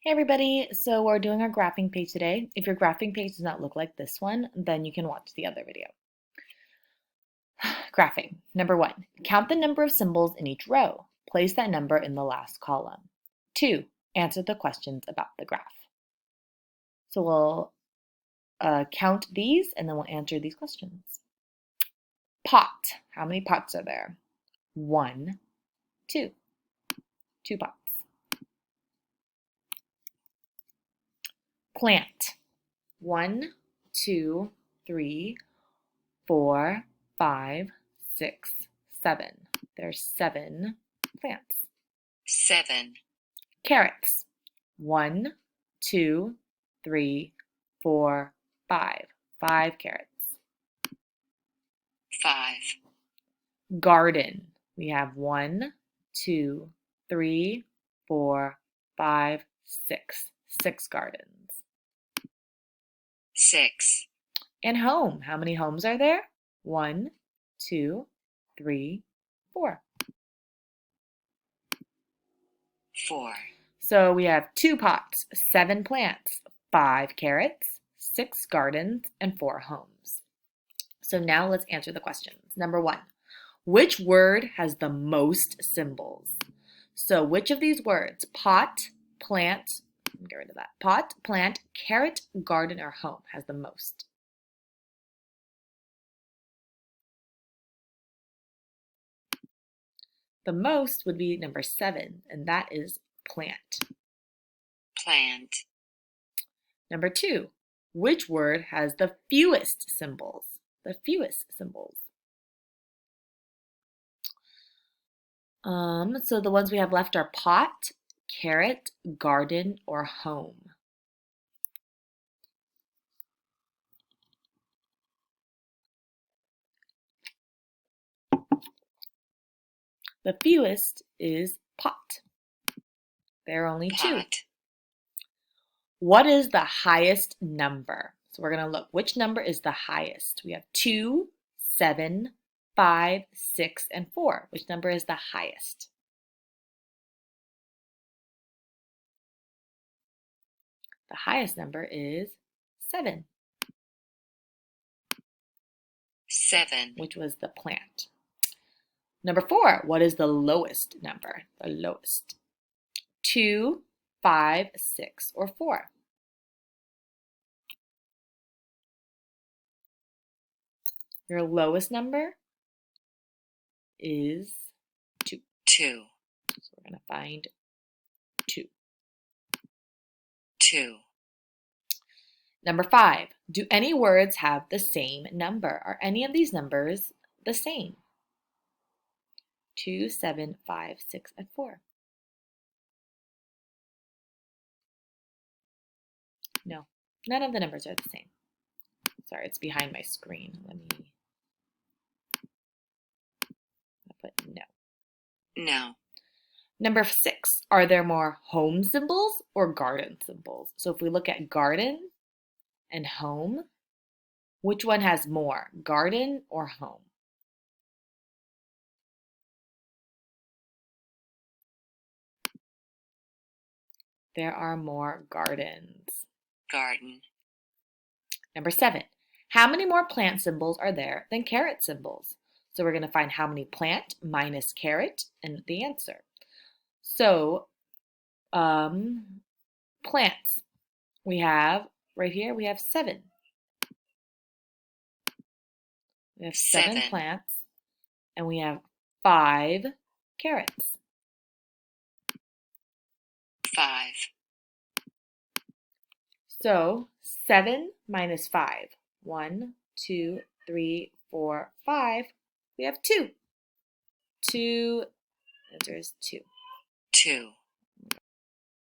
Hey everybody, so we're doing our graphing page today. If your graphing page does not look like this one, then you can watch the other video. Graphing. Number 1, count the number of symbols in each row. Place that number in the last column. 2, answer the questions about the graph. So we'll count these and then we'll answer these questions. Pot. How many pots are there? 1, 2. 2 pots. Plant. 1, 2, 3, 4, 5, 6, 7. There's 7 plants. 7. Carrots. 1, 2, 3, 4, 5. 5 carrots. 5. Garden. We have 1, 2, 3, 4, 5, 6. 6 gardens. 6. And home. How many homes are there? 1, 2, 3, 4. 4. So we have 2 pots, 7 plants, 5 carrots, 6 gardens, and 4 homes. So now let's answer the questions. Number 1, which word has the most symbols? So which of these words, pot, plant, get rid of that, pot, plant, carrot, garden, or home has the most? The most would be number 7, and that is plant. Plant. Number 2, which word has the fewest symbols? The fewest symbols. So the ones we have left are pot, carrot, garden, or home. The fewest is pot. There are only 2. Pot. What is the highest number? So we're going to look. Which number is the highest? We have 2, 7, 5, 6, and 4. Which number is the highest? The highest number is 7. 7. Which was the plant. Number 4, what is the lowest number? The lowest. 2, 5, 6, or 4? Your lowest number is 2. 2. So we're going to find 2. 2. Number 5, do any words have the same number? Are any of these numbers the same? 2, 7, 5, 6, and 4. No, none of the numbers are the same. Sorry, it's behind my screen. Let me put no. No. Number 6, are there more home symbols or garden symbols? So if we look at garden and home, which one has more, garden or home? There are more gardens. Garden. Number 7, how many more plant symbols are there than carrot symbols? So we're going to find how many plant minus carrot and the answer. So plants, we have right here, we have 7. We have 7 7. plants and we have 5 carrots. 5. So 7 minus 5. 1, 2, 3, 4, 5. We have 2. 2, answer is 2. 2.